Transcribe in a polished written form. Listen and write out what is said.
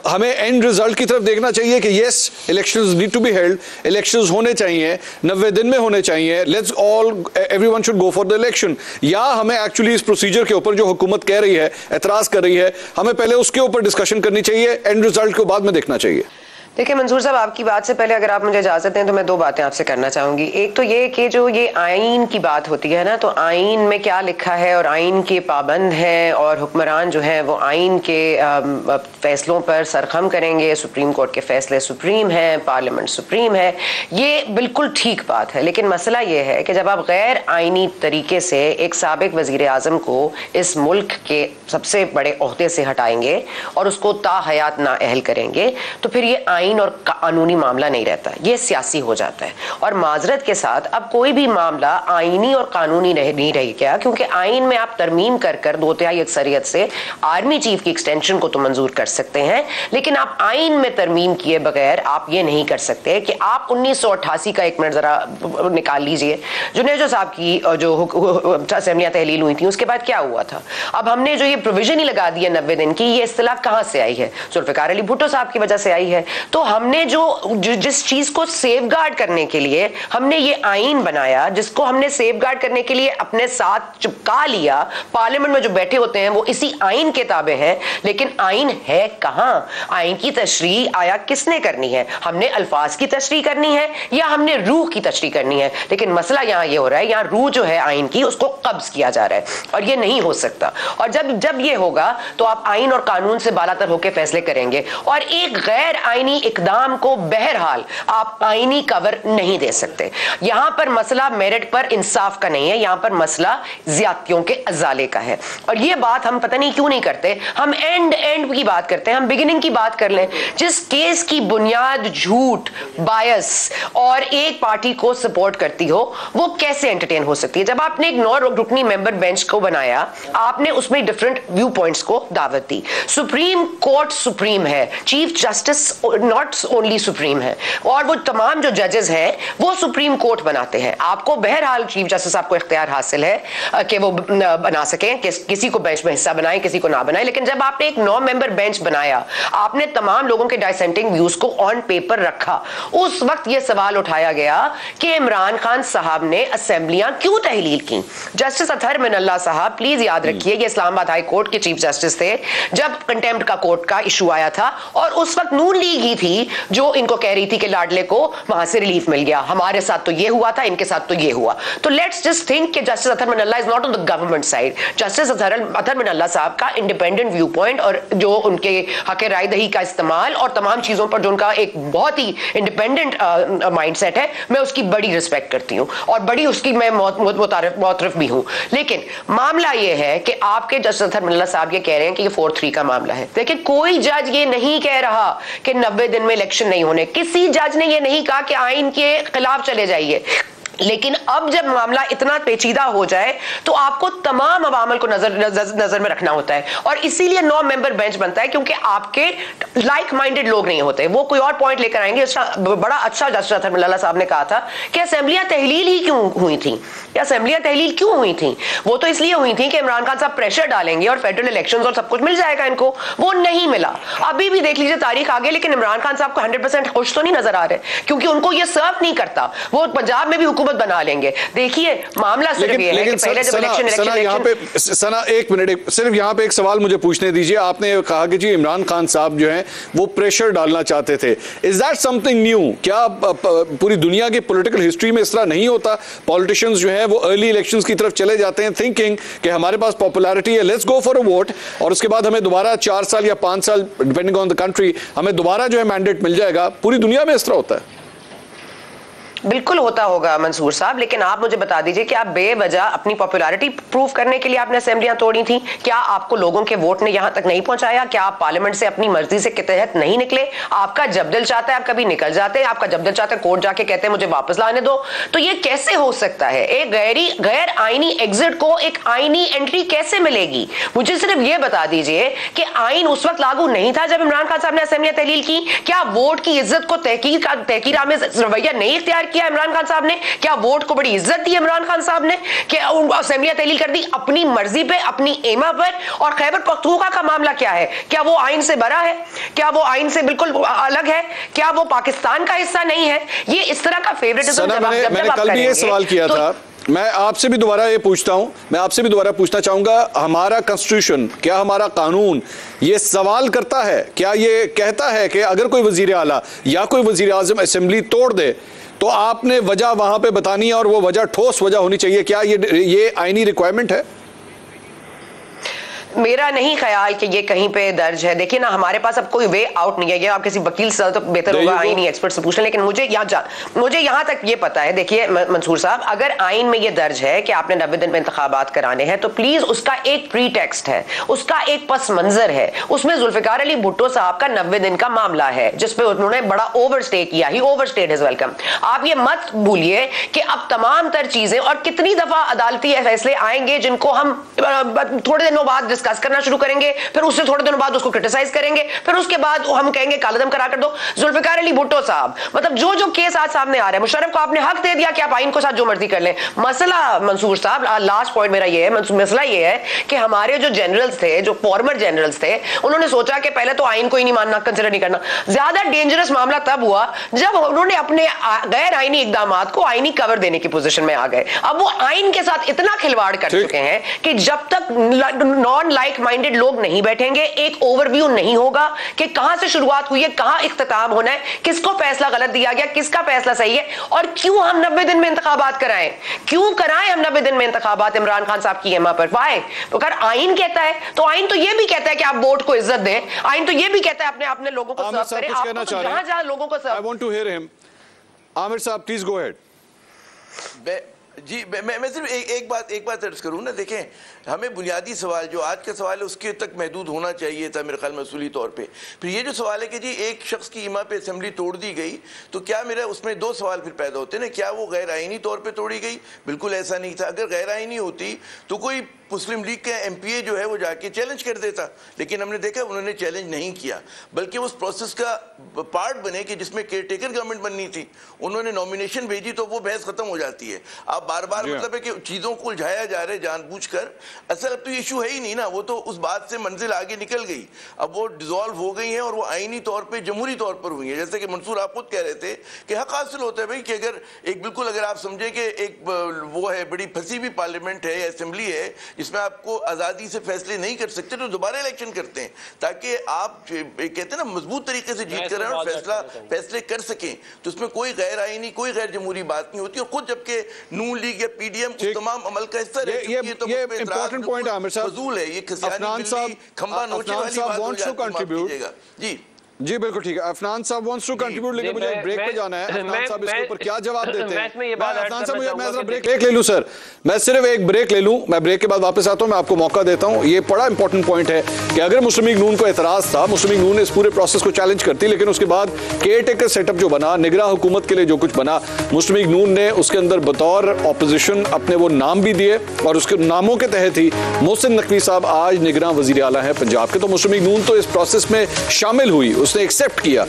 हमें and result की तरफ देखना चाहिए कि yes elections need to be held, elections होने चाहिए, 90 दिन में होने चाहिए, let's all everyone should go for the election, या हमें एक्चुअली इस प्रोसीजर के ऊपर जो हुकूमत कह रही है, एतराज कर रही है, हमें पहले उसके ऊपर डिस्कशन करनी चाहिए, एंड रिजल्ट को बाद में देखना चाहिए। देखिए मंसूर साहब, आपकी बात से पहले अगर आप मुझे इजाजत दें तो मैं दो बातें आपसे करना चाहूंगी। एक तो ये कि जो ये आइन की बात होती है ना, तो आइन में क्या लिखा है और आइन के पाबंद हैं और हुक्मरान जो है वो आइन के फैसलों पर सरखम करेंगे, सुप्रीम कोर्ट के फैसले सुप्रीम है, पार्लियामेंट सुप्रीम है, ये बिल्कुल ठीक बात है। लेकिन मसला ये है कि जब आप गैर आइनी तरीके से एक साबिक वजीर आजम को इस मुल्क के सबसे बड़े ओहदे से हटाएंगे और उसको ताहयात नाअहल करेंगे, तो फिर ये आइन और कानूनी मामला नहीं रहता, ये सियासी हो जाता है। और माजरत के साथ अब कोई भी मामला आइनी और कानूनी नहीं रह गया, क्योंकि आइन में आप तरमीम कर 2/3 अक्सरियत से आर्मी चीफ की एक्सटेंशन को तो मंजूर कर सकते हैं, लेकिन आप आइन में तरमीम किए बगैर आप ये नहीं कर सकते कि आप 1988 का, एक मिनट जरा निकाल लीजिए, जुनेजो साहब की जो असेंबलियां तहलील हुई थी उसके बाद क्या हुआ था। अब हमने जो ये प्रोविजन ही लगा दी है 90 दिन की, ये इस्तिलाह कहां से आई है? जुल्फिकार अली भुट्टो साहब की वजह से आई है। तो हमने जिस चीज को सेफगार्ड करने के लिए हमने ये आइन बनाया, जिसको हमने सेफगार्ड करने के लिए अपने साथ चिपका लिया, पार्लियामेंट में जो बैठे होते हैं वो इसी आइन के ताबे हैं, लेकिन आइन है कहां? आइन की तशरीह आया किसने करनी है? हमने अल्फाज की तशरीह करनी है या हमने रूह की तशरीह करनी है? लेकिन मसला यहां ये हो रहा है, यहां रूह जो है आइन की उसको कब्ज किया जा रहा है, और ये नहीं हो सकता। और जब ये होगा तो आप आइन और कानून से बालातर होकर फैसले करेंगे, और एक गैर आइनी इकदाम को बहरहाल आप आईनी कवर नहीं दे सकते। यहां पर मसला मेरिट पर इंसाफ का नहीं है, यहां पर मसला ज्यादतियों के अजाले का है। और यह बात हम पता नहीं क्यों नहीं करते, हम एंड की बात करते हैं, हम बिगिनिंग की बात कर लें। जिस केस की बुनियाद झूठ, बायस और एक पार्टी को सपोर्ट करती हो, वो कैसे एंटरटेन हो सकती है? जब आपने एक 9 रुकनी मेंबर बेंच को बनाया, आपने उसमें डिफरेंट व्यू पॉइंट्स को दावत दी। सुप्रीम कोर्ट सुप्रीम है, chief justice not only supreme है, और वो तमाम जो जजेस हैं वो सुप्रीम कोर्ट बनाते हैं। आपको बहरहाल चीफ जस्टिस साहब को इख्तियार हासिल है कि वो बना सकें, किसी को बेंच में हिस्सा बनाए, किसी को ना बनाए। लेकिन जब आपने एक 9 मेंबर बेंच बनाया, आपने तमाम लोगों के डाइसेंटिंग व्यूज को ऑन पेपर रखा, उस वक्त ये सवाल उठाया गया कि इमरान खान साहब ने असेंबलियां क्यों तहलील की। जस्टिस अतहर मिनल्ला साहब, प्लीज याद रखिए, ये इस्लामाबाद हाई कोर्ट के चीफ जस्टिस थे जब कंटेम्प्ट का कोर्ट का इशू आया था, और उस वक्त नून लीग ही थी जो इनको कह रही थी कि लाडले को वहां से रिलीफ मिल गया, हमारे साथ तो ये हुआ था, इनके साथ तो ये हुआ। तो लेट्स जस्ट थिंक कि justice Athar Minallah is not on the government side. Justice Athar Minallah साहब का इंडिपेंडेंट व्यू पॉइंट और जो उनके हक राय दही का इस्तेमाल और तमाम चीजों पर जो उनका एक बहुत ही इंडिपेंडेंट माइंडसेट है, मैं उसकी बड़ी रिस्पेक्ट करती हूं और बड़ी उसकी मैं मुतारिफ भी हूं। लेकिन मामला यह है कि आपके जस्टिस अतहर मिनल्ला साहब ये कह रहे हैं कि ये 4-3 का मामला है। देखिए, कोई जज ये नहीं कह रहा कि 90 दिन में इलेक्शन नहीं होने, किसी जज ने यह नहीं कहा कि आइन के खिलाफ चले जाइए। लेकिन अब जब मामला इतना पेचीदा हो जाए तो आपको तमाम अवामल को नजर में रखना होता है, और इसीलिए 9 मेंबर बेंच बनता है, क्योंकि आपके लाइक माइंडेड लोग नहीं होते, वो कोई और पॉइंट लेकर आएंगे। बड़ा अच्छा जस्टिस अतहर मिनल्ला साहब ने कहा था कि असेंबलियां तहलील ही क्यों हुई थी, असेंबलियां तहलील क्यों हुई थी? वो तो इसलिए हुई थी कि इमरान खान साहब प्रेशर डालेंगे और फेडरल इलेक्शंस और सब कुछ मिल जाएगा इनको। वो नहीं मिला, अभी भी देख लीजिए तारीख आगे, लेकिन इमरान खान साहब को 100% खुश तो नहीं नजर आ रहे, क्योंकि उनको ये सर्व नहीं करता। वो पंजाब में भी हुकूमत बना लेंगे। देखिए, मामला सिर्फ ये है कि पहले जब इलेक्शन यहाँ पे सना एक मिनट, सिर्फ यहाँ पे एक सवाल मुझे पूछने दीजिए। आपने कहा कि जी इमरान खान साहब जो हैं वो प्रेशर डालना चाहते थे, इज दैट समथिंग न्यू? क्या पूरी दुनिया की पॉलिटिकल हिस्ट्री में इस तरह नहीं होता? पॉलिटिशियंस जो है वो अर्ली इलेक्शंस की तरफ चले जाते हैं थिंकिंग कि हमारे पास पॉपुलैरिटी है, let's go for a vote, और उसके बाद हमें दोबारा 4 साल या 5 साल डिपेंडिंग ऑन द कंट्री हमें दोबारा जो है मैंडेट मिल जाएगा। पूरी दुनिया में इस तरह होता है? बिल्कुल होता होगा मंसूर साहब, लेकिन आप मुझे बता दीजिए कि आप बेवजह अपनी पॉपुलैरिटी प्रूव करने के लिए आपने असेंबलियां तोड़ी थी? क्या आपको लोगों के वोट ने यहां तक नहीं पहुंचाया? क्या आप पार्लियामेंट से अपनी मर्जी से के तहत नहीं निकले? आपका जब दिल चाहता है आप कभी निकल जाते हैं, आपका जब दिल चाहता है कोर्ट जाके कहते हैं मुझे वापस लाने दो। तो ये कैसे हो सकता है? एक गैर आईनी एग्जिट को एक आईनी एंट्री कैसे मिलेगी? मुझे सिर्फ ये बता दीजिए कि आइन उस वक्त लागू नहीं था जब इमरान खान साहब ने असेंबलियां तहलील की? क्या वोट की इज्जत को तहकीरामेज रवैया नहीं इख्तियार किया इमरान खान साहब ने? क्या वोट को बड़ी इज्जत दी इमरान खान साहब ने? क्या असेंबलियां तहलील कर दी अपनी मर्जी पे, अपनी एमा पर? और खैबर पख्तूनख्वा का मामला क्या है? क्या वो आइन से बरा है? क्या वो आइन से बिल्कुल अलग है? क्या वो पाकिस्तान का हिस्सा नहीं है? ये इस तरह का फेवरेटिज्म मैंने कल भी ये सवाल किया था, मैं आपसे भी दोबारा ये पूछता हूं, मैं आपसे भी दोबारा पूछना चाहूंगा, हमारा कॉन्स्टिट्यूशन, क्या हमारा कानून ये सवाल करता है, क्या ये कहता है कि अगर कोई वजीर आला या कोई वजीर आजम असेंबली तोड़ दे तो आपने वजह वहां पे बतानी है और वो वजह ठोस वजह होनी चाहिए? क्या ये आईनी रिक्वायरमेंट है? मेरा नहीं ख्याल कि ये कहीं पे दर्ज है। देखिए ना, हमारे पास अब कोई वे आउट नहीं है। ये आप किसी वकील से तो बेहतर होगा, आईन एक्सपर्ट से पूछ लें, लेकिन मुझे यहाँ तक ये पता है। देखिए मंसूर साहब, अगर आइन में ये दर्ज है कि आपने 90 दिन में इंतखाबात कराने हैं तो प्लीज उसका एक प्रीटेक्स्ट है, उसका एक पस मंजर है। उसमें जुल्फिकार अली भुट्टो साहब का 90 दिन का मामला है जिसपे उन्होंने बड़ा ओवरस्टे किया। ही ओवरस्टेड हिज वेलकम। आप ये मत भूलिए कि अब तमाम तर चीजें, और कितनी दफा अदालती फैसले आएंगे जिनको हम थोड़े दिनों बाद डिस्कस करना शुरू करेंगे, फिर उससे थोड़े दिनों बाद उसको क्रिटिसाइज करेंगे, फिर उसके बाद हम कहेंगे कालेदम करा कर दो। जुल्फिकार अली भुट्टो साहब, मतलब जो केस आज सामने आ रहा है, मुशर्रफ को आपने हक दे दिया कि आप आइन को साथ जो मर्जी कर लें। मसला मंसूर साहब, लास्ट पॉइंट मेरा ये है, मसला ये है कि हमारे जो जनरल्स थे, जो फॉर्मर जनरल्स थे, उन्होंने सोचा कि पहले तो आइन को ही नहीं मानना, कंसिडर नहीं करना। ज्यादा डेंजरस मामला तब हुआ जब उन्होंने अपने गैर आईनी इकदामात को आईनी कवर देने की पोजीशन में आ गए। अब वो आइन के साथ इतना खिलवाड़ कर चुके हैं कि जब तक नॉन लाइक माइंडेड लोग नहीं बैठेंगे, एक ओवरव्यू नहीं होगा कि कहां से शुरुआत हुई है, कहां इख्तिताम होना है, किसको फैसला गलत दिया गया, किसका फैसला सही है, और क्यों हम 90 दिन में इंतखाबात कराएं, क्यों कराएं हम 90 दिन में इंतखाबात इमरान खान साहब की एमा पर? वाई? तो अगर आइन कहता है तो आइन तो ये भी कहता है कि आप वोट को इज्जत दें, आइन तो ये भी कहता है अपने लोगों को सर्व करें। आप जहां जहां लोगों को serve. I want to hear him. Aamir साहब प्लीज गो अहेड। जी, मैं सिर्फ एक बात अर्ज करूँ ना। देखें, हमें बुनियादी सवाल जो आज का सवाल है उसके तक महदूद होना चाहिए था मेरे ख्याल में असूली तौर पे। फिर ये जो सवाल है कि जी एक शख्स की इमा पे असेंबली तोड़ दी गई, तो क्या मेरा उसमें दो सवाल फिर पैदा होते हैं ना। क्या वो गैर आईनी तौर पे तोड़ी गई? बिल्कुल ऐसा नहीं था। अगर गैर आईनी होती तो कोई मुस्लिम लीग का एमपीए जो है वो जाके चैलेंज कर देता, लेकिन हमने देखा उन्होंने चैलेंज नहीं किया, बल्कि उस प्रोसेस का पार्ट बने कि जिसमें केयरटेकर गवर्नमेंट बननी थी, उन्होंने नॉमिनेशन भेजी तो वो बहस खत्म हो जाती है। आप बार बार मतलब है कि चीजों को उलझाया जा रहा है जानबूझकर। असल अब तो इशू है ही नहीं ना, वो तो उस बात से मंजिल आगे निकल गई। अब वो डिसॉल्व हो गई है और वो आईनी तौर पे जमहूरी तौर पर हुई है। जैसे कि मंसूर आप खुद कह रहे थे कि हक हासिल होता है भाई कि अगर एक बिल्कुल अगर आप समझे कि एक वो है बड़ी फंसी हुई पार्लियामेंट है या असेंबली है जिसमें आपको आज़ादी से फैसले नहीं कर सकते, तो दोबारा इलेक्शन करते हैं ताकि आप कहते हैं ना मजबूत तरीके से जीत कर और फैसले कर सकें। तो उसमें कोई गैर आईनी कोई गैर जमहूरी बात नहीं होती। और खुद जबकि नून लीग या पीडीएम उस तमाम अमल का हिस्सा रह चुकी है, तो ये इंपॉर्टेंट पॉइंट है आमिर साहब, फजूल है ये खसियानी बिल्ली खंबा नोचे वाली बात हो जाती है। जी जी बिल्कुल ठीक है। अफनान साहब वांट्स टू कंट्रीब्यूट, लेकिन मुझे ब्रेक पे जाना है। अफनान साहब इसके ऊपर क्या जवाब देते हैं? अफनान साहब मैं जरा ब्रेक ले लूं सर, मैं सिर्फ एक ब्रेक ले लूं, मैं ब्रेक के बाद वापस आता हूं। मैं आपको मौका देता हूं। ये बड़ा इंपॉर्टेंट पॉइंट है कि अगर मुस्लिम लीग नून को एतराज था, मुस्लिम लीग नून इस पूरे प्रोसेस को चैलेंज करती, लेकिन उसके बाद केयर टेकर सेटअप जो बना, निगरान हुकूमत के लिए जो कुछ बना, मुस्लिम लीग नून ने उसके अंदर बतौर ऑपोजिशन अपने वो नाम भी दिए और उसके नामों के तहत ही मोहसिन नकवी साहब आज निगरान वजीर आला है पंजाब के। तो मुस्लिम लीग नून तो इस प्रोसेस में शामिल हुई, उसने एक्सेप्ट किया।